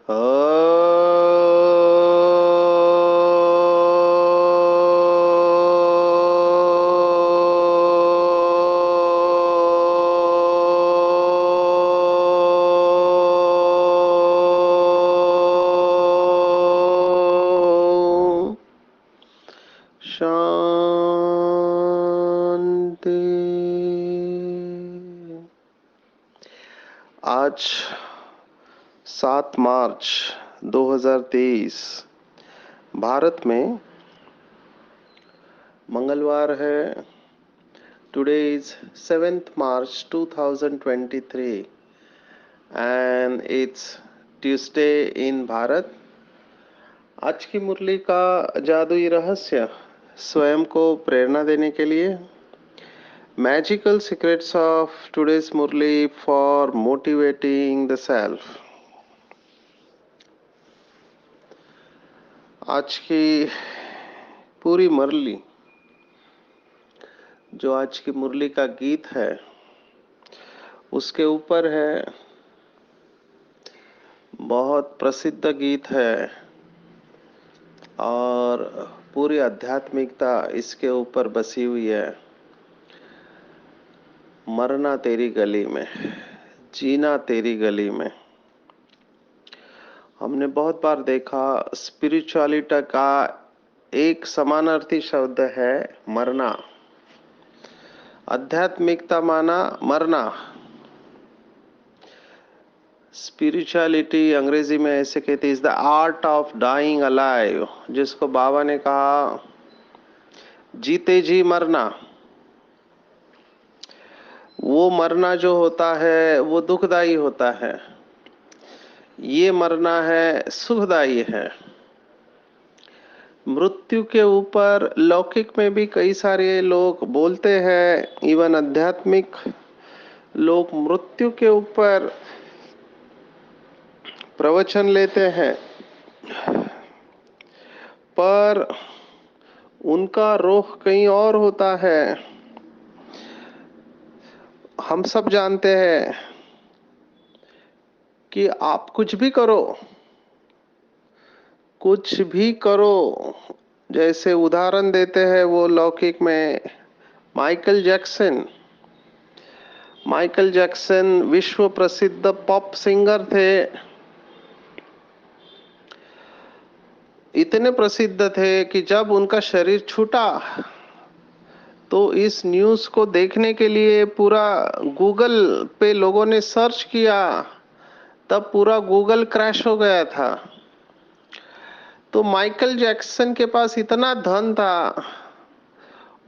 शांति। आज 7 मार्च 2023 भारत में मंगलवार है। Today is 7th March 2023 and it's Tuesday in Bharat. आज की मुरली का जादुई रहस्य स्वयं को प्रेरणा देने के लिए magical secrets of today's Murli for motivating the self. आज की पूरी मुरली जो आज की मुरली का गीत है उसके ऊपर है। बहुत प्रसिद्ध गीत है और पूरी आध्यात्मिकता इसके ऊपर बसी हुई है। मरना तेरी गली में, जीना तेरी गली में। हमने बहुत बार देखा स्पिरिचुअलिटी का एक समानार्थी शब्द है मरना। आध्यात्मिकता माना मरना। स्पिरिचुअलिटी अंग्रेजी में ऐसे कहते is the art of dying alive, जिसको बाबा ने कहा जीते जी मरना। वो मरना जो होता है वो दुखदाई होता है, ये मरना है सुखदाई है। मृत्यु के ऊपर लौकिक में भी कई सारे लोग बोलते हैं, इवन आध्यात्मिक लोग मृत्यु के ऊपर प्रवचन लेते हैं, पर उनका रुख कहीं और होता है। हम सब जानते हैं कि आप कुछ भी करो, कुछ भी करो। जैसे उदाहरण देते हैं वो लौकिक में माइकल जैक्सन। माइकल जैक्सन विश्व प्रसिद्ध पॉप सिंगर थे। इतने प्रसिद्ध थे कि जब उनका शरीर छूटा तो इस न्यूज को देखने के लिए पूरा गूगल पे लोगों ने सर्च किया, तब पूरा गूगल क्रैश हो गया था। तो माइकल जैक्सन के पास इतना धन था,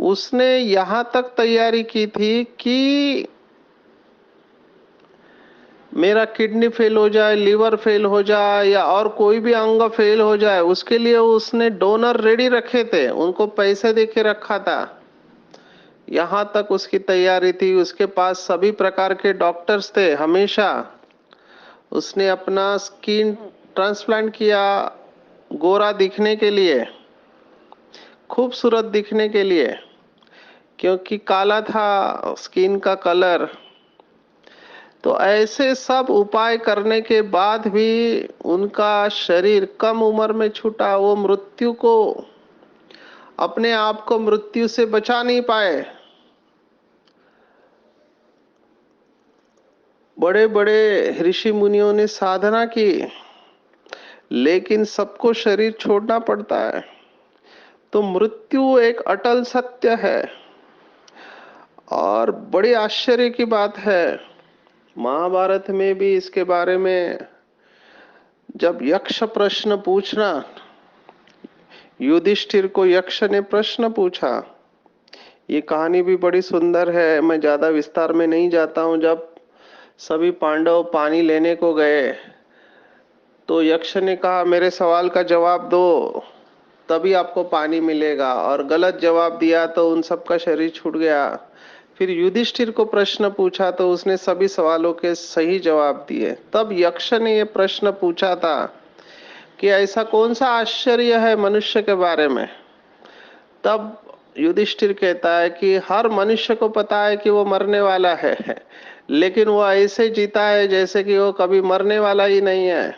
उसने यहां तक तैयारी की थी कि मेरा किडनी फेल हो जाए, लीवर फेल हो जाए या और कोई भी अंग फेल हो जाए, उसके लिए उसने डोनर रेडी रखे थे, उनको पैसे देके रखा था। यहां तक उसकी तैयारी थी। उसके पास सभी प्रकार के डॉक्टर्स थे। हमेशा उसने अपना स्किन ट्रांसप्लांट किया गोरा दिखने के लिए, खूबसूरत दिखने के लिए, क्योंकि काला था स्किन का कलर। तो ऐसे सब उपाय करने के बाद भी उनका शरीर कम उम्र में छूटा। वो मृत्यु को, अपने आप को मृत्यु से बचा नहीं पाए। बड़े बड़े ऋषि मुनियों ने साधना की, लेकिन सबको शरीर छोड़ना पड़ता है। तो मृत्यु एक अटल सत्य है। और बड़ी आश्चर्य की बात है, महाभारत में भी इसके बारे में जब यक्ष प्रश्न पूछना, युधिष्ठिर को यक्ष ने प्रश्न पूछा। ये कहानी भी बड़ी सुंदर है, मैं ज्यादा विस्तार में नहीं जाता हूं। जब सभी पांडव पानी लेने को गए तो यक्ष ने कहा मेरे सवाल का जवाब दो, तभी आपको पानी मिलेगा। और गलत जवाब दिया तो उन सबका शरीर छूट गया। फिर युधिष्ठिर को प्रश्न पूछा तो उसने सभी सवालों के सही जवाब दिए। तब यक्ष ने ये प्रश्न पूछा था कि ऐसा कौन सा आश्चर्य है मनुष्य के बारे में। तब युधिष्ठिर कहता है कि हर मनुष्य को पता है कि वो मरने वाला है, लेकिन वो ऐसे जीता है जैसे कि वो कभी मरने वाला ही नहीं है।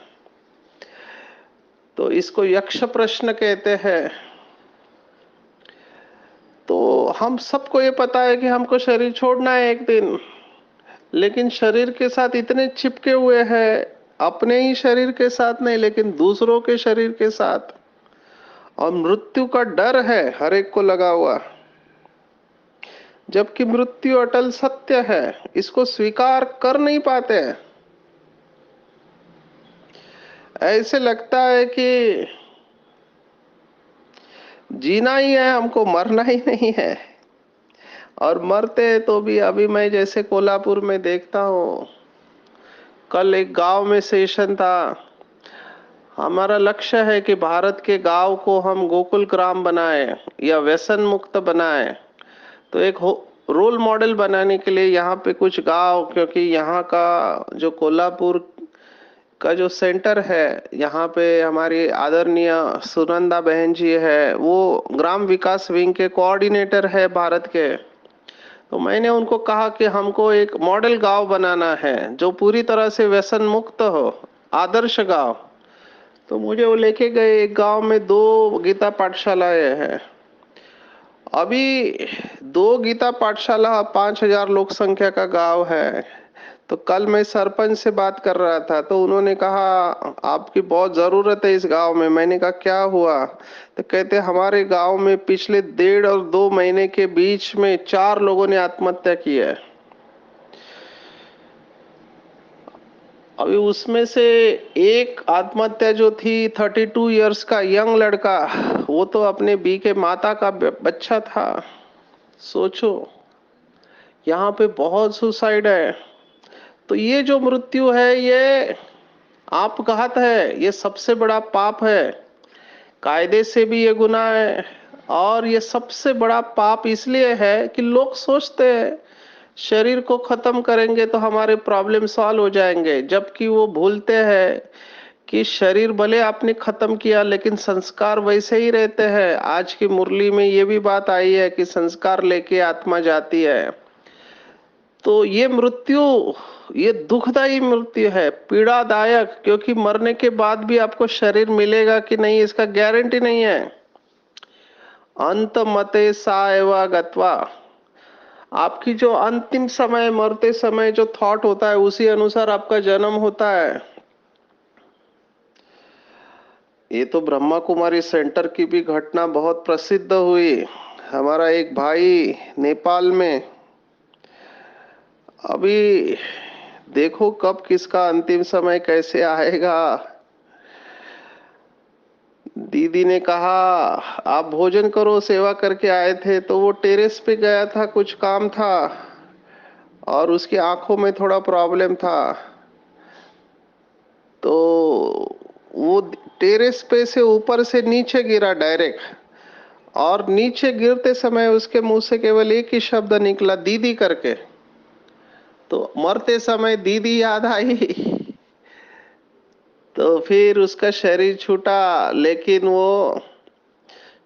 तो इसको यक्ष प्रश्न कहते हैं। तो हम सबको ये पता है कि हमको शरीर छोड़ना है एक दिन, लेकिन शरीर के साथ इतने चिपके हुए हैं, अपने ही शरीर के साथ नहीं लेकिन दूसरों के शरीर के साथ, और मृत्यु का डर है हर एक को लगा हुआ, जबकि मृत्यु अटल सत्य है, इसको स्वीकार कर नहीं पाते हैं। ऐसे लगता है कि जीना ही है, हमको मरना ही नहीं है। और मरते तो भी अभी मैं जैसे कोल्हापुर में देखता हूँ, कल एक गांव में सेशन था। हमारा लक्ष्य है कि भारत के गांव को हम गोकुल ग्राम बनाए या व्यसन मुक्त बनाए। तो एक रोल मॉडल बनाने के लिए यहाँ पे कुछ गांव, क्योंकि यहाँ का जो कोल्हापुर का जो सेंटर है, यहाँ पे हमारी आदरणीय सुनंदा बहन जी है, वो ग्राम विकास विंग के कोऑर्डिनेटर है भारत के। तो मैंने उनको कहा कि हमको एक मॉडल गांव बनाना है जो पूरी तरह से व्यसन मुक्त हो, आदर्श गांव। तो मुझे वो लेके गए, एक गांव में 2 गीता पाठशालाएं हैं। अभी 2 गीता पाठशाला 5,000 लोक संख्या का गांव है। तो कल मैं सरपंच से बात कर रहा था, तो उन्होंने कहा आपकी बहुत जरूरत है इस गांव में। मैंने कहा क्या हुआ? तो कहते हमारे गांव में पिछले 1.5 और 2 महीने के बीच में 4 लोगों ने आत्महत्या की है। अभी उसमें से एक आत्महत्या जो थी, 32 इयर्स का यंग लड़का, वो तो अपने बी के माता का बच्चा था। सोचो, यहाँ पे बहुत सुसाइड है। तो ये जो मृत्यु है, ये आपघात है, ये सबसे बड़ा पाप है। कायदे से भी ये गुनाह है, और ये सबसे बड़ा पाप इसलिए है कि लोग सोचते हैं शरीर को खत्म करेंगे तो हमारे प्रॉब्लम सॉल्व हो जाएंगे, जबकि वो भूलते हैं कि शरीर भले आपने खत्म किया लेकिन संस्कार वैसे ही रहते हैं। आज की मुरली में ये भी बात आई है कि संस्कार लेके आत्मा जाती है। तो ये मृत्यु, ये दुखदाई मृत्यु है, पीड़ादायक, क्योंकि मरने के बाद भी आपको शरीर मिलेगा कि नहीं इसका गारंटी नहीं है। अंत मते सा एवा गत्वा, आपकी जो अंतिम समय, मरते समय जो थॉट होता है उसी अनुसार आपका जन्म होता है। ये तो ब्रह्मा कुमारी सेंटर की भी घटना बहुत प्रसिद्ध हुई। हमारा एक भाई नेपाल में, अभी देखो कब किसका अंतिम समय कैसे आएगा। दीदी ने कहा आप भोजन करो, सेवा करके आए थे, तो वो टेरेस पे गया था, कुछ काम था, और उसकी आंखों में थोड़ा प्रॉब्लम था। तो वो टेरेस पे से ऊपर से नीचे गिरा डायरेक्ट, और नीचे गिरते समय उसके मुंह से केवल एक ही शब्द निकला, दीदी करके। तो मरते समय दीदी याद आई। तो फिर उसका शरीर छूटा, लेकिन वो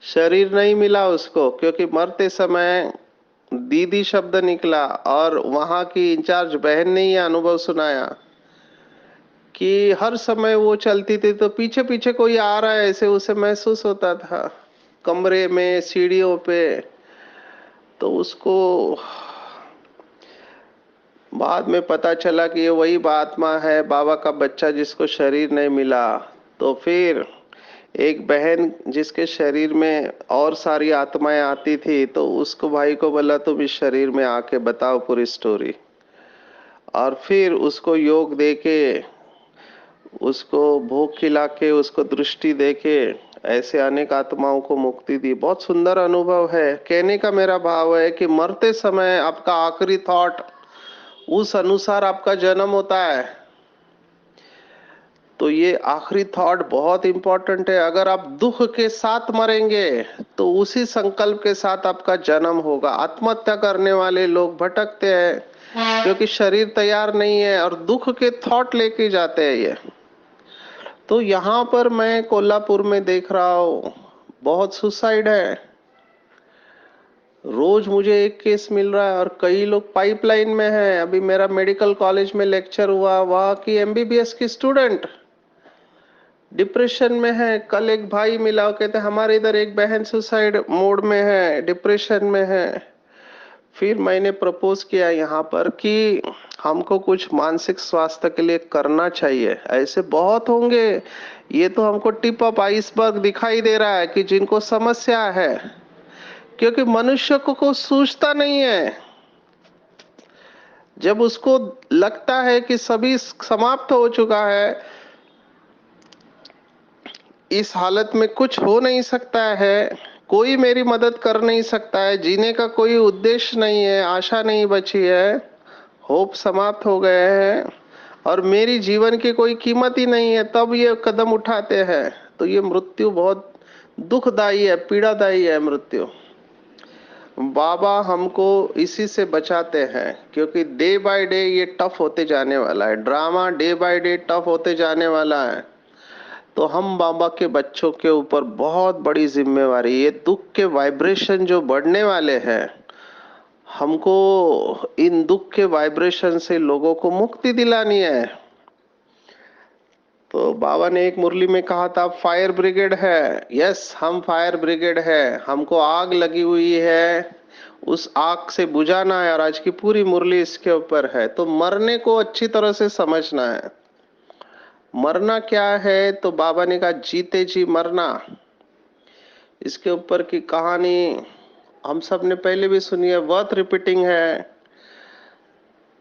शरीर नहीं मिला उसको, क्योंकि मरते समय दीदी शब्द निकला। और वहां की इंचार्ज बहन ने ये अनुभव सुनाया कि हर समय वो चलती थी तो पीछे पीछे कोई आ रहा है, ऐसे उसे महसूस होता था, कमरे में, सीढ़ियों पे। तो उसको बाद में पता चला कि ये वही आत्मा है, बाबा का बच्चा जिसको शरीर नहीं मिला। तो फिर एक बहन जिसके शरीर में और सारी आत्माएं आती थी, तो उसको भाई को बोला तुम इस शरीर में आके बताओ पूरी स्टोरी। और फिर उसको योग देके, उसको भोग खिला के, उसको दृष्टि देके ऐसे अनेक आत्माओं को मुक्ति दी। बहुत सुंदर अनुभव है। कहने का मेरा भाव है कि मरते समय आपका आखिरी थॉट उस अनुसार आपका जन्म होता है। तो ये आखिरी थॉट बहुत इंपॉर्टेंट है। अगर आप दुख के साथ मरेंगे तो उसी संकल्प के साथ आपका जन्म होगा। आत्महत्या करने वाले लोग भटकते हैं क्योंकि शरीर तैयार नहीं है और दुख के थॉट लेके जाते हैं ये। तो यहाँ पर मैं कोल्हापुर में देख रहा हूँ बहुत सुसाइड है। रोज मुझे एक केस मिल रहा है और कई लोग पाइपलाइन में हैं। अभी मेरा मेडिकल कॉलेज में लेक्चर हुआ, वहाँ की एमबीबीएस की स्टूडेंट डिप्रेशन में है। कल एक भाई मिला, वो कहते हमारे इधर एक बहन सुसाइड मोड में है, डिप्रेशन में है। फिर मैंने प्रपोज किया यहाँ पर कि हमको कुछ मानसिक स्वास्थ्य के लिए करना चाहिए। ऐसे बहुत होंगे, ये तो हमको टिप ऑफ आइसबर्ग दिखाई दे रहा है कि जिनको समस्या है, क्योंकि मनुष्य को सूझता नहीं है। जब उसको लगता है कि सभी समाप्त हो चुका है, इस हालत में कुछ हो नहीं सकता है, कोई मेरी मदद कर नहीं सकता है, जीने का कोई उद्देश्य नहीं है, आशा नहीं बची है, होप समाप्त हो गए हैं और मेरी जीवन की कोई कीमत ही नहीं है, तब ये कदम उठाते हैं। तो ये मृत्यु बहुत दुखदाई है, पीड़ादायी है मृत्यु। बाबा हमको इसी से बचाते हैं, क्योंकि डे बाय डे ये टफ होते जाने वाला है, drama day by day tough होते जाने वाला है। तो हम बाबा के बच्चों के ऊपर बहुत बड़ी जिम्मेवारी, ये दुख के वाइब्रेशन जो बढ़ने वाले हैं, हमको इन दुख के वाइब्रेशन से लोगों को मुक्ति दिलानी है। तो बाबा ने एक मुरली में कहा था फायर ब्रिगेड है। यस, हम फायर ब्रिगेड है, हमको आग लगी हुई है, उस आग से बुझाना है, और आज की पूरी मुरली इसके ऊपर है। तो मरने को अच्छी तरह से समझना है। मरना क्या है? तो बाबा ने कहा जीते जी मरना। इसके ऊपर की कहानी हम सब ने पहले भी सुनी है, वर्थ रिपीटिंग है।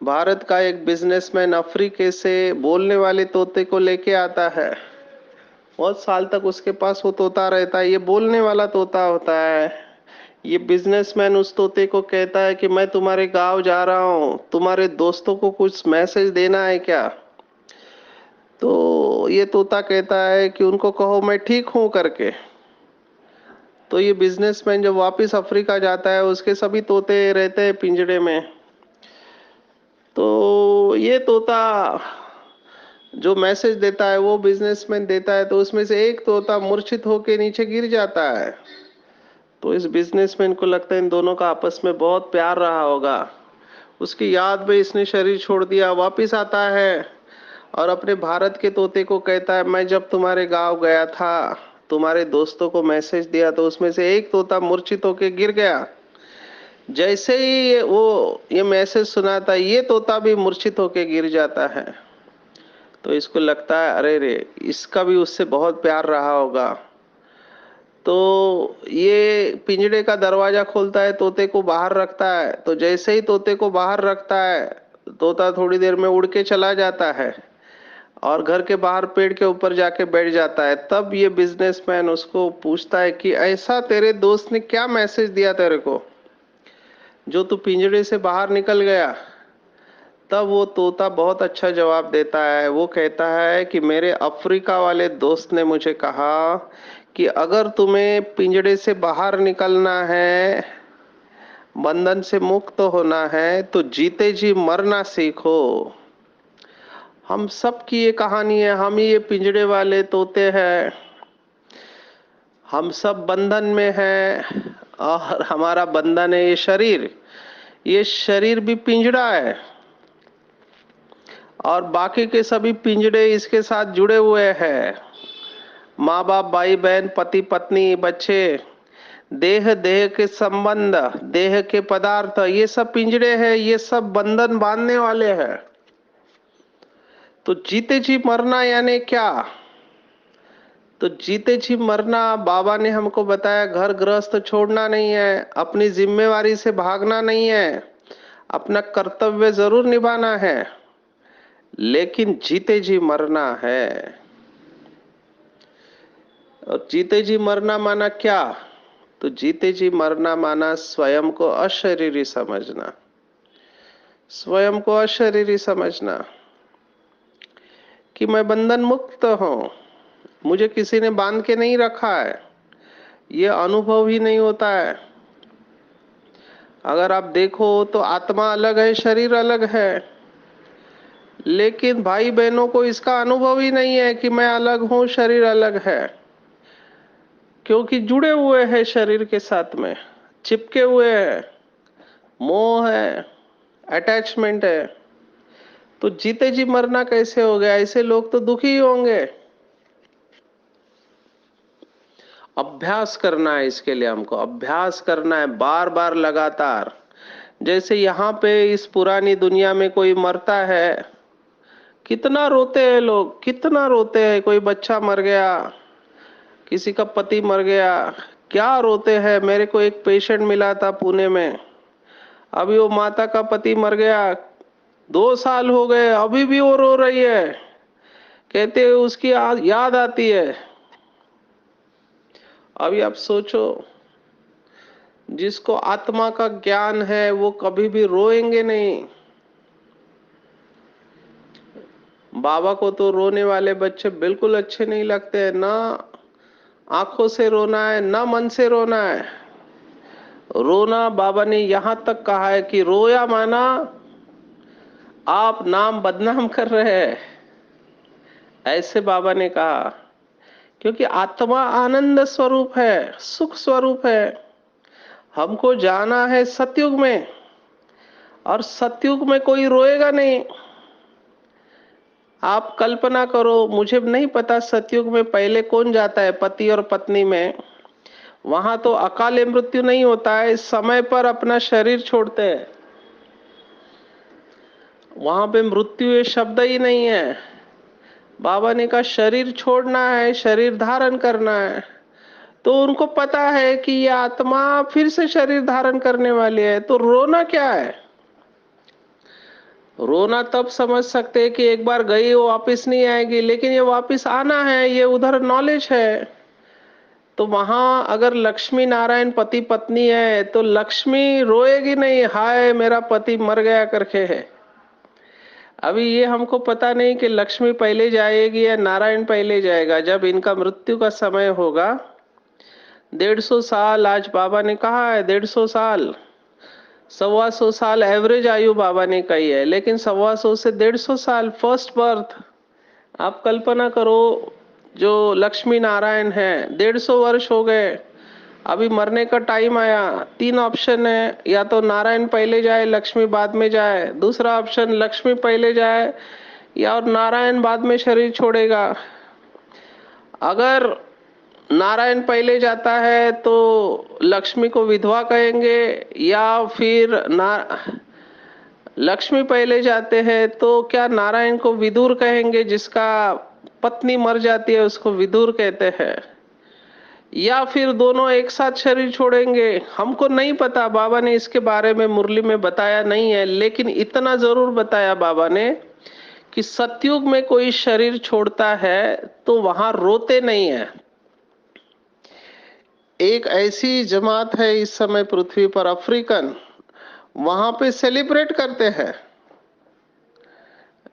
भारत का एक बिजनेसमैन अफ्रीके से बोलने वाले तोते को लेके आता है। बहुत साल तक उसके पास वो तोता रहता है, ये बोलने वाला तोता होता है। ये बिजनेसमैन उस तोते को कहता है कि मैं तुम्हारे गांव जा रहा हूँ, तुम्हारे दोस्तों को कुछ मैसेज देना है क्या? तो ये तोता कहता है कि उनको कहो मैं ठीक हूं करके। तो ये बिजनेसमैन जब वापस अफ्रीका जाता है, उसके सभी तोते रहते हैं पिंजड़े में। तो ये तोता जो मैसेज देता है वो बिजनेसमैन देता है, तो उसमें से एक तोता मूर्छित होकर नीचे गिर जाता है। तो इस बिजनेसमैन को लगता है इन दोनों का आपस में बहुत प्यार रहा होगा। उसकी याद में इसने शरीर छोड़ दिया, वापिस आता है और अपने भारत के तोते को कहता है मैं जब तुम्हारे गांव गया था, तुम्हारे दोस्तों को मैसेज दिया, तो उसमें से एक तोता मूर्छित होकर गिर गया। जैसे ही ये मैसेज सुनाता है, ये तोता भी मूर्छित होकर गिर जाता है। तो इसको लगता है अरे रे, इसका भी उससे बहुत प्यार रहा होगा। तो ये पिंजड़े का दरवाजा खोलता है, तोते को बाहर रखता है। तो जैसे ही तोते को बाहर रखता है, तोता थोड़ी देर में उड़ के चला जाता है और घर के बाहर पेड़ के ऊपर जाके बैठ जाता है। तब ये बिजनेसमैन उसको पूछता है कि ऐसा तेरे दोस्त ने क्या मैसेज दिया तेरे को जो तू पिंजड़े से बाहर निकल गया? तब वो तोता बहुत अच्छा जवाब देता है। वो कहता है कि मेरे अफ्रीका वाले दोस्त ने मुझे कहा कि अगर तुम्हें पिंजड़े से बाहर निकलना है, बंधन से मुक्त होना है, तो जीते जी मरना सीखो। हम सब की ये कहानी है, हम ही ये पिंजड़े वाले तोते हैं। हम सब बंधन में हैं और हमारा बंधन है ये शरीर। ये शरीर भी पिंजड़ा है और बाकी के सभी पिंजड़े इसके साथ जुड़े हुए हैं। माँ बाप, भाई बहन, पति पत्नी, बच्चे, देह देह के संबंध, देह के पदार्थ, ये सब पिंजड़े हैं, ये सब बंधन बांधने वाले हैं। तो जीते जी मरना यानी क्या? तो जीते जी मरना बाबा ने हमको बताया, घर गृहस्थ छोड़ना नहीं है, अपनी जिम्मेवारी से भागना नहीं है, अपना कर्तव्य जरूर निभाना है, लेकिन जीते जी मरना है। और जीते जी मरना माना क्या? तो जीते जी मरना माना स्वयं को अशरीरी समझना। स्वयं को अशरीरी समझना कि मैं बंधन मुक्त हूं, मुझे किसी ने बांध के नहीं रखा है, ये अनुभव ही नहीं होता है। अगर आप देखो तो आत्मा अलग है, शरीर अलग है, लेकिन भाई बहनों को इसका अनुभव ही नहीं है कि मैं अलग हूं, शरीर अलग है, क्योंकि जुड़े हुए हैं शरीर के साथ में, चिपके हुए हैं, मोह है, अटैचमेंट है। तो जीते जी मरना कैसे हो गया? ऐसे लोग तो दुखी होंगे। अभ्यास करना है, इसके लिए हमको अभ्यास करना है बार बार लगातार। जैसे यहाँ पे इस पुरानी दुनिया में कोई मरता है, कितना रोते हैं लोग, कितना रोते हैं। कोई बच्चा मर गया, किसी का पति मर गया, क्या रोते हैं। मेरे को एक पेशेंट मिला था पुणे में, अभी वो माता का पति मर गया, 2 साल हो गए, अभी भी वो रो रही है। कहते हैं उसकी याद आती है। अभी आप सोचो, जिसको आत्मा का ज्ञान है वो कभी भी रोएंगे नहीं। बाबा को तो रोने वाले बच्चे बिल्कुल अच्छे नहीं लगते हैं, ना आंखों से रोना है ना मन से रोना है। रोना, बाबा ने यहां तक कहा है कि रोया माना आप नाम बदनाम कर रहे हैं, ऐसे बाबा ने कहा। क्योंकि आत्मा आनंद स्वरूप है, सुख स्वरूप है। हमको जाना है सतयुग में, और सतयुग में कोई रोएगा नहीं। आप कल्पना करो, मुझे नहीं पता सतयुग में पहले कौन जाता है पति और पत्नी में। वहां तो अकाल मृत्यु नहीं होता है, समय पर अपना शरीर छोड़ते हैं। वहां पे मृत्यु ये शब्द ही नहीं है। बाबा ने कहा शरीर छोड़ना है, शरीर धारण करना है। तो उनको पता है कि ये आत्मा फिर से शरीर धारण करने वाली है, तो रोना क्या है। रोना तब समझ सकते हैं कि एक बार गई वो वापस नहीं आएगी, लेकिन ये वापस आना है, ये उधर नॉलेज है। तो वहां अगर लक्ष्मी नारायण पति पत्नी है तो लक्ष्मी रोएगी नहीं, हाय मेरा पति मर गया करके है। अभी ये हमको पता नहीं कि लक्ष्मी पहले जाएगी या नारायण पहले जाएगा। जब इनका मृत्यु का समय होगा, 150 साल, आज बाबा ने कहा है 150 साल, 125 साल एवरेज आयु बाबा ने कही है, लेकिन 125 से 150 साल फर्स्ट बर्थ। आप कल्पना करो, जो लक्ष्मी नारायण है 150 वर्ष हो गए, अभी मरने का टाइम आया। 3 ऑप्शन है, या तो नारायण पहले जाए लक्ष्मी बाद में जाए, दूसरा ऑप्शन लक्ष्मी पहले जाए या और नारायण बाद में शरीर छोड़ेगा। अगर नारायण पहले जाता है तो लक्ष्मी को विधवा कहेंगे, या फिर लक्ष्मी पहले जाते हैं तो क्या नारायण को विदुर कहेंगे, जिसका पत्नी मर जाती है उसको विदुर कहते हैं, या फिर दोनों एक साथ शरीर छोड़ेंगे। हमको नहीं पता, बाबा ने इसके बारे में मुरली में बताया नहीं है, लेकिन इतना जरूर बताया बाबा ने कि सतयुग में कोई शरीर छोड़ता है तो वहां रोते नहीं है। एक ऐसी जमात है इस समय पृथ्वी पर, अफ्रीकन, वहां पे सेलिब्रेट करते हैं।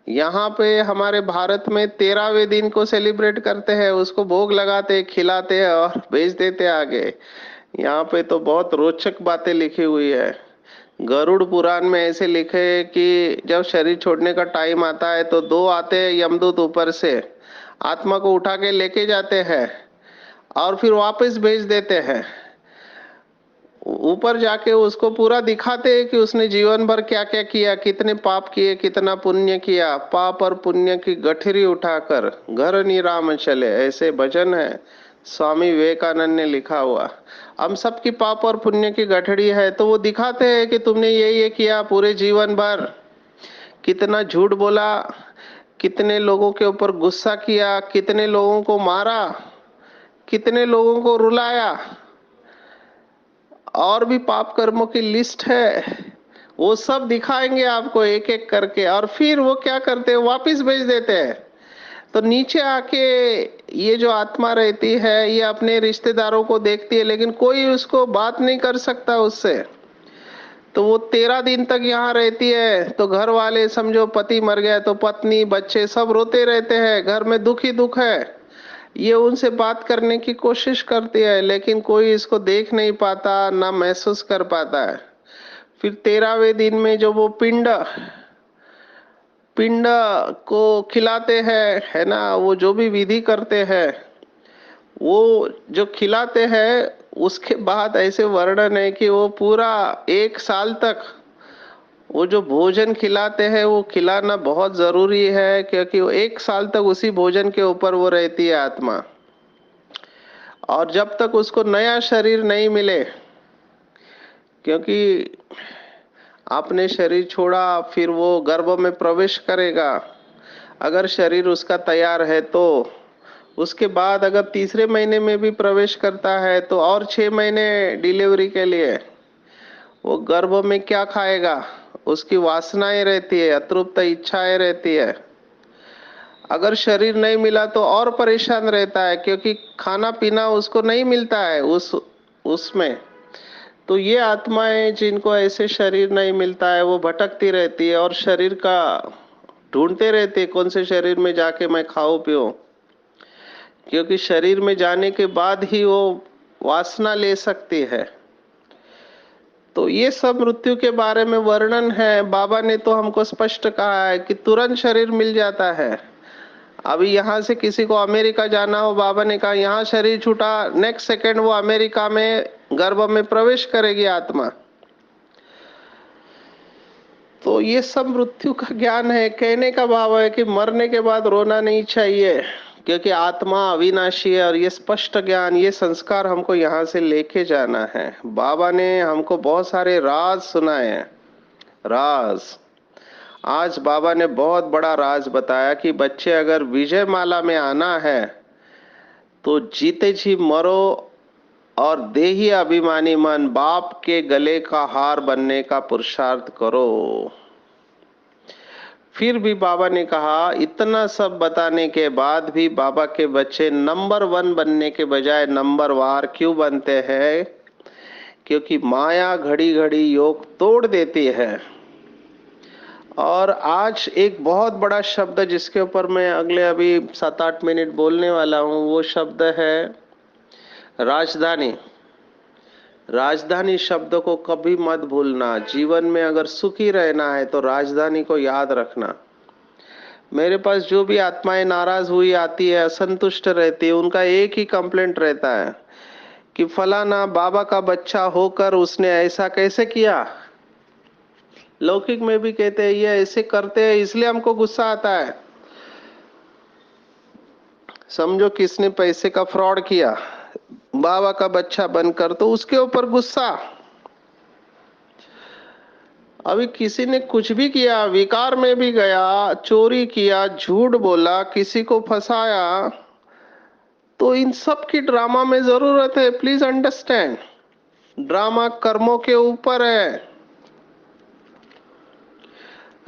यहाँ पे हमारे भारत में 13वें दिन को सेलिब्रेट करते हैं, उसको भोग लगाते, खिलाते हैं और भेज देते आगे। यहाँ पे तो बहुत रोचक बातें लिखी हुई है। गरुड़ पुराण में ऐसे लिखे है कि जब शरीर छोड़ने का टाइम आता है तो 2 आते हैं यमदूत ऊपर से, आत्मा को उठा के लेके जाते हैं और फिर वापस भेज देते हैं। ऊपर जाके उसको पूरा दिखाते हैं कि उसने जीवन भर क्या क्या किया, कितने पाप किए, कितना पुण्य किया। पाप और पुण्य की गठरी उठाकर घर निराम चले, ऐसे भजन है, स्वामी विवेकानंद ने लिखा हुआ। हम सबकी पाप और पुण्य की गठरी है, तो वो दिखाते हैं कि तुमने ये किया पूरे जीवन भर, कितना झूठ बोला, कितने लोगों के ऊपर गुस्सा किया, कितने लोगों को मारा, कितने लोगों को रुलाया, और भी पाप कर्मों की लिस्ट है। वो सब दिखाएंगे आपको एक एक करके, और फिर वो क्या करते हैं, वापिस भेज देते हैं। तो नीचे आके ये जो आत्मा रहती है ये अपने रिश्तेदारों को देखती है, लेकिन कोई उसको बात नहीं कर सकता उससे। तो वो 13 दिन तक यहाँ रहती है, तो घर वाले समझो पति मर गया तो पत्नी बच्चे सब रोते रहते हैं, घर में दुख ही दुख है। ये उनसे बात करने की कोशिश करती है, लेकिन कोई इसको देख नहीं पाता, ना महसूस कर पाता है। फिर 13वें दिन में जो वो पिंड पिंड को खिलाते हैं, है ना, वो जो भी विधि करते हैं, वो जो खिलाते हैं, उसके बाद ऐसे वर्णन है कि वो पूरा 1 साल तक वो जो भोजन खिलाते हैं वो खिलाना बहुत जरूरी है, क्योंकि वो 1 साल तक उसी भोजन के ऊपर वो रहती है आत्मा। और जब तक उसको नया शरीर नहीं मिले, क्योंकि आपने शरीर छोड़ा, फिर वो गर्भ में प्रवेश करेगा। अगर शरीर उसका तैयार है तो उसके बाद अगर तीसरे महीने में भी प्रवेश करता है तो और 6 महीने डिलीवरी के लिए वो गर्भ में क्या खाएगा? उसकी वासनाएं रहती है, अतृप्त इच्छाएं रहती है। अगर शरीर नहीं मिला तो और परेशान रहता है, क्योंकि खाना पीना उसको नहीं मिलता है उसमें। तो ये आत्माएं जिनको ऐसे शरीर नहीं मिलता है वो भटकती रहती है और शरीर का ढूंढते रहते हैं, कौन से शरीर में जाके मैं खाऊं पीऊं, क्योंकि शरीर में जाने के बाद ही वो वासना ले सकती है। तो ये सब मृत्यु के बारे में वर्णन है। बाबा ने तो हमको स्पष्ट कहा है कि तुरंत शरीर मिल जाता है। अभी यहाँ से किसी को अमेरिका जाना हो, बाबा ने कहा यहाँ शरीर छूटा, नेक्स्ट सेकंड वो अमेरिका में गर्भ में प्रवेश करेगी आत्मा। तो ये सब मृत्यु का ज्ञान है। कहने का भाव है कि मरने के बाद रोना नहीं चाहिए, क्योंकि आत्मा अविनाशी है और ये स्पष्ट ज्ञान, ये संस्कार हमको यहाँ से लेके जाना है। बाबा ने हमको बहुत सारे राज सुनाए हैं। राज, आज बाबा ने बहुत बड़ा राज बताया कि बच्चे अगर विजय माला में आना है तो जीते जी मरो और देही अभिमानी मन बाप के गले का हार बनने का पुरुषार्थ करो। फिर भी बाबा ने कहा, इतना सब बताने के बाद भी बाबा के बच्चे नंबर 1 बनने के बजाय नंबर वार क्यों बनते हैं? क्योंकि माया घड़ी घड़ी योग तोड़ देती है। और आज एक बहुत बड़ा शब्द जिसके ऊपर मैं अगले अभी 7-8 मिनट बोलने वाला हूं, वो शब्द है राजधानी। राजधानी शब्द को कभी मत भूलना। जीवन में अगर सुखी रहना है तो राजधानी को याद रखना। मेरे पास जो भी आत्माएं नाराज हुई आती है, असंतुष्ट रहती है, उनका एक ही कंप्लेंट रहता है कि फलाना बाबा का बच्चा होकर उसने ऐसा कैसे किया। लौकिक में भी कहते हैं ये ऐसे करते हैं इसलिए हमको गुस्सा आता है। समझो किसने पैसे का फ्रॉड किया बाबा का बच्चा बनकर, तो उसके ऊपर गुस्सा। अभी किसी ने कुछ भी किया, विकार में भी गया, चोरी किया, झूठ बोला, किसी को फंसाया, तो इन सब की ड्रामा में जरूरत है। प्लीज अंडरस्टैंड, ड्रामा कर्मों के ऊपर है।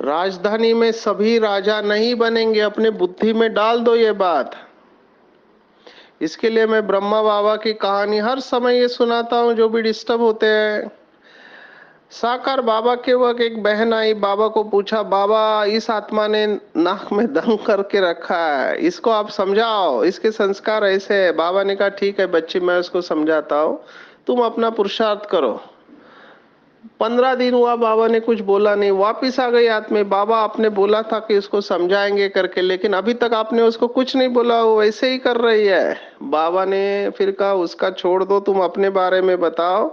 राजधानी में सभी राजा नहीं बनेंगे, अपने बुद्धि में डाल दो ये बात। इसके लिए मैं ब्रह्मा बाबा की कहानी हर समय ये सुनाता हूँ जो भी डिस्टर्ब होते हैं। साकार बाबा के वक्त एक बहन आई, बाबा को पूछा, बाबा इस आत्मा ने नाक में दम करके रखा है, इसको आप समझाओ, इसके संस्कार ऐसे है। बाबा ने कहा ठीक है बच्ची, मैं उसको समझाता हूँ, तुम अपना पुरुषार्थ करो। 15 दिन हुआ, बाबा ने कुछ बोला नहीं। वापिस आ गई आत्मा, बाबा आपने बोला था कि इसको समझाएंगे करके, लेकिन अभी तक आपने उसको कुछ नहीं बोला, वो वैसे ही कर रही है। बाबा ने फिर कहा उसका छोड़ दो, तुम अपने बारे में बताओ,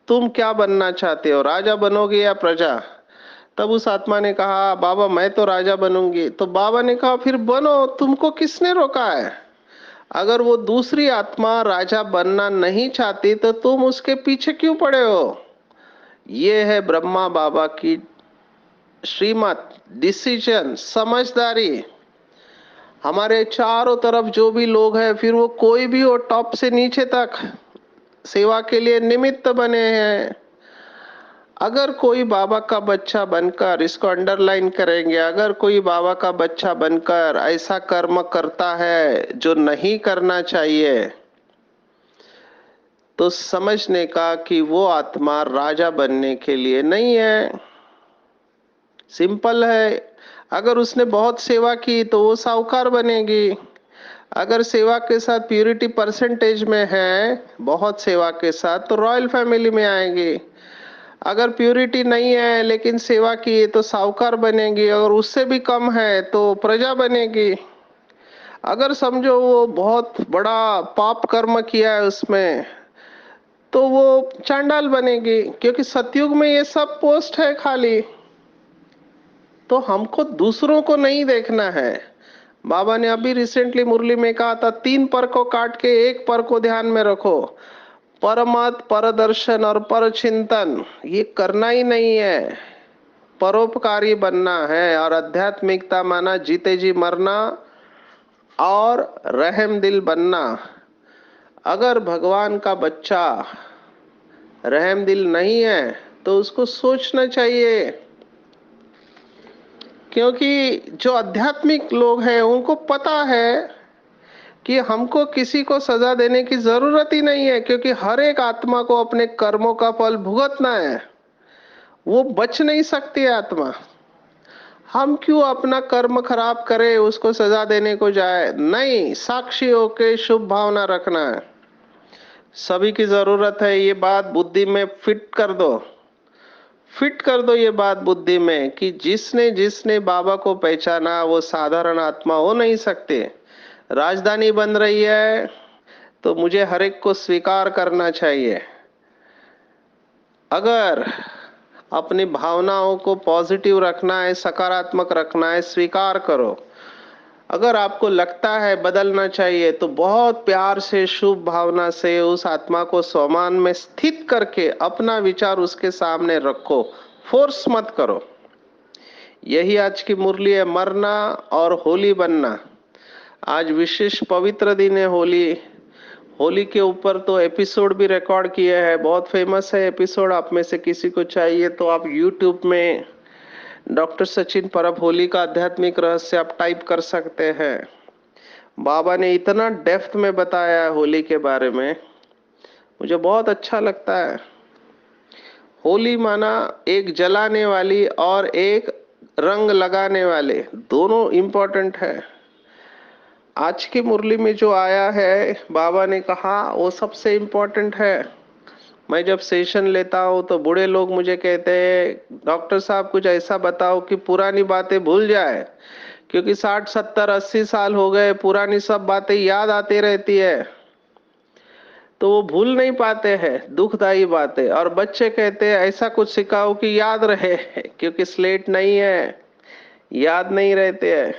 तुम क्या बनना चाहते हो, राजा बनोगे या प्रजा? तब उस आत्मा ने कहा बाबा मैं तो राजा बनूंगी। तो बाबा ने कहा फिर बनो, तुमको किसने रोका है? अगर वो दूसरी आत्मा राजा बनना नहीं चाहती तो तुम उसके पीछे क्यों पड़े हो? ये है ब्रह्मा बाबा की श्रीमत, डिसीजन, समझदारी। हमारे चारों तरफ जो भी लोग हैं, फिर वो कोई भी हो, टॉप से नीचे तक सेवा के लिए निमित्त बने हैं। अगर कोई बाबा का बच्चा बनकर, इसको अंडरलाइन करेंगे, अगर कोई बाबा का बच्चा बनकर ऐसा कर्म करता है जो नहीं करना चाहिए, तो समझने का कि वो आत्मा राजा बनने के लिए नहीं है। सिंपल है। अगर उसने बहुत सेवा की तो वो साहूकार बनेगी। अगर सेवा के साथ प्यूरिटी परसेंटेज में है, बहुत सेवा के साथ, तो रॉयल फैमिली में आएगी। अगर प्यूरिटी नहीं है लेकिन सेवा की तो साहूकार बनेगी, और उससे भी कम है तो प्रजा बनेगी। अगर समझो वो बहुत बड़ा पाप कर्म किया है उसमें, तो वो चांडाल बनेगी, क्योंकि सतयुग में ये सब पोस्ट है खाली। तो हमको दूसरों को नहीं देखना है, बाबा ने अभी रिसेंटली मुरली में कहा था, 3 पर को काट के 1 पर को ध्यान में रखो। परमत, परदर्शन और परचिंतन ये करना ही नहीं है, परोपकारी बनना है। और आध्यात्मिकता माना जीते जी मरना और रहम दिल बनना। अगर भगवान का बच्चा रहम दिल नहीं है तो उसको सोचना चाहिए, क्योंकि जो आध्यात्मिक लोग हैं उनको पता है कि हमको किसी को सजा देने की जरूरत ही नहीं है, क्योंकि हर एक आत्मा को अपने कर्मों का फल भुगतना है। वो बच नहीं सकती आत्मा। हम क्यों अपना कर्म खराब करें, उसको सजा देने को जाए? नहीं, साक्षी होके शुभ भावना रखना है। सभी की जरूरत है, ये बात बुद्धि में फिट कर दो। फिट कर दो ये बात बुद्धि में कि जिसने जिसने बाबा को पहचाना वो साधारण आत्मा हो नहीं सकते। राजधानी बन रही है तो मुझे हर एक को स्वीकार करना चाहिए। अगर अपनी भावनाओं को पॉजिटिव रखना है, सकारात्मक रखना है, स्वीकार करो। अगर आपको लगता है बदलना चाहिए तो बहुत प्यार से, शुभ भावना से उस आत्मा को स्वमान में स्थित करके अपना विचार उसके सामने रखो, फोर्स मत करो। यही आज की मुरली है, मरना और होली बनना। आज विशेष पवित्र दिन है होली। होली के ऊपर तो एपिसोड भी रिकॉर्ड किए हैं, बहुत फेमस है एपिसोड। आप में से किसी को चाहिए तो आप यूट्यूब में डॉक्टर सचिन परब होली का आध्यात्मिक रहस्य आप टाइप कर सकते हैं। बाबा ने इतना डेप्थ में बताया है होली के बारे में, मुझे बहुत अच्छा लगता है। होली माना एक जलाने वाली और एक रंग लगाने वाले, दोनों इंपॉर्टेंट है। आज की मुरली में जो आया है, बाबा ने कहा वो सबसे इंपॉर्टेंट है। मैं जब सेशन लेता हूँ तो बूढ़े लोग मुझे कहते हैं, डॉक्टर साहब कुछ ऐसा बताओ कि पुरानी बातें भूल जाए, क्योंकि 60 70 80 साल हो गए, पुरानी सब बातें याद आती रहती है तो वो भूल नहीं पाते हैं, दुखदाई बातें। और बच्चे कहते हैं ऐसा कुछ सिखाओ कि याद रहे, क्योंकि स्लेट नहीं है, याद नहीं रहते हैं।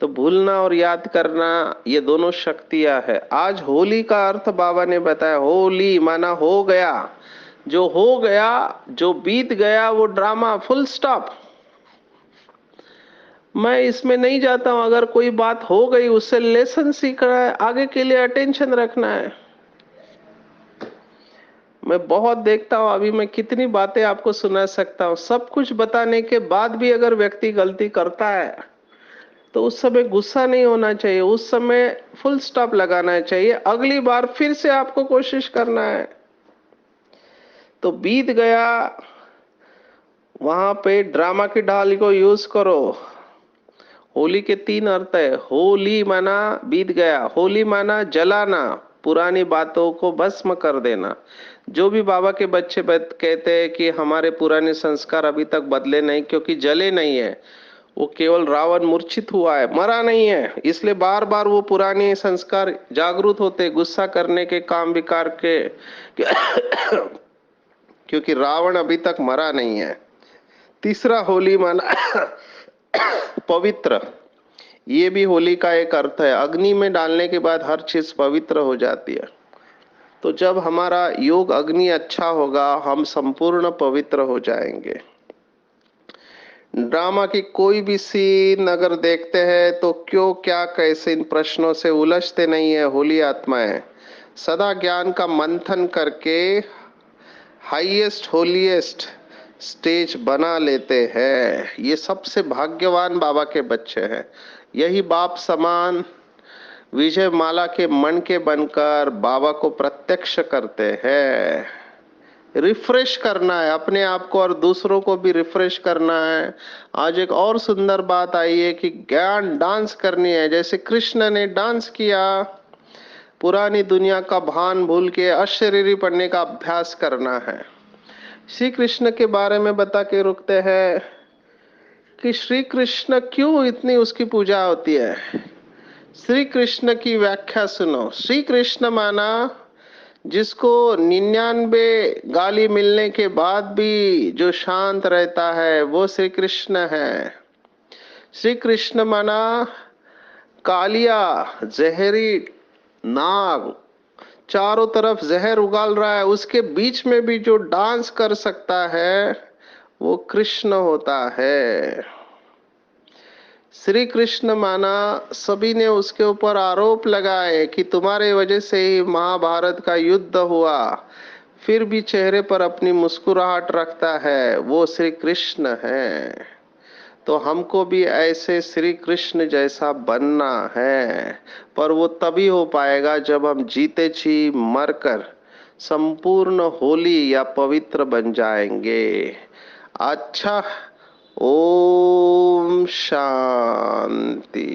तो भूलना और याद करना ये दोनों शक्तियां है। आज होली का अर्थ बाबा ने बताया, होली माना हो गया। जो हो गया, जो बीत गया वो ड्रामा, फुल स्टॉप। मैं इसमें नहीं जाता हूं। अगर कोई बात हो गई उससे लेसन सीखना है, आगे के लिए अटेंशन रखना है। मैं बहुत देखता हूं, अभी मैं कितनी बातें आपको सुना सकता हूं। सब कुछ बताने के बाद भी अगर व्यक्ति गलती करता है तो उस समय गुस्सा नहीं होना चाहिए, उस समय फुल स्टॉप लगाना चाहिए। अगली बार फिर से आपको कोशिश करना है। तो बीत गया, वहां पे ड्रामा की ढाल को यूज करो। होली के 3 अर्थ है। होली माना बीत गया, होली माना जलाना, पुरानी बातों को भस्म कर देना। जो भी बाबा के बच्चे कहते हैं कि हमारे पुराने संस्कार अभी तक बदले नहीं, क्योंकि जले नहीं है, वो केवल रावण मूर्छित हुआ है, मरा नहीं है। इसलिए बार बार वो पुराने संस्कार जागृत होते, गुस्सा करने के, काम विकार के क्योंकि रावण अभी तक मरा नहीं है। तीसरा होली माना पवित्र। ये भी होली का एक अर्थ है। अग्नि में डालने के बाद हर चीज पवित्र हो जाती है। तो जब हमारा योग अग्नि अच्छा होगा, हम संपूर्ण पवित्र हो जाएंगे। ड्रामा की कोई भी सीन अगर देखते हैं तो क्यों, क्या, कैसे, इन प्रश्नों से उलझते नहीं है। होली आत्माएं सदा ज्ञान का मंथन करके हाईएस्ट होलीएस्ट स्टेज बना लेते हैं। ये सबसे भाग्यवान बाबा के बच्चे हैं। यही बाप समान विजय माला के मन के बनकर बाबा को प्रत्यक्ष करते हैं। रिफ्रेश करना है अपने आप को और दूसरों को भी रिफ्रेश करना है। आज एक और सुंदर बात आई है कि ज्ञान डांस करनी है, जैसे कृष्ण ने डांस किया। पुरानी दुनिया का भान भूल के अशरीरी पढ़ने का अभ्यास करना है। श्री कृष्ण के बारे में बता के रुकते हैं कि श्री कृष्ण क्यों इतनी उसकी पूजा होती है। श्री कृष्ण की व्याख्या सुनो। श्री कृष्ण माना जिसको 99 गाली मिलने के बाद भी जो शांत रहता है वो श्री कृष्ण है। श्री कृष्ण माना कालिया जहरी नाग चारों तरफ जहर उगाल रहा है, उसके बीच में भी जो डांस कर सकता है वो कृष्ण होता है। श्री कृष्ण माना सभी ने उसके ऊपर आरोप लगाए कि तुम्हारे वजह से ही महाभारत का युद्ध हुआ, फिर भी चेहरे पर अपनी मुस्कुराहट रखता है, वो श्री कृष्ण है। तो हमको भी ऐसे श्री कृष्ण जैसा बनना है, पर वो तभी हो पाएगा जब हम जीते जी मरकर संपूर्ण होली या पवित्र बन जाएंगे। अच्छा, ओम शांति।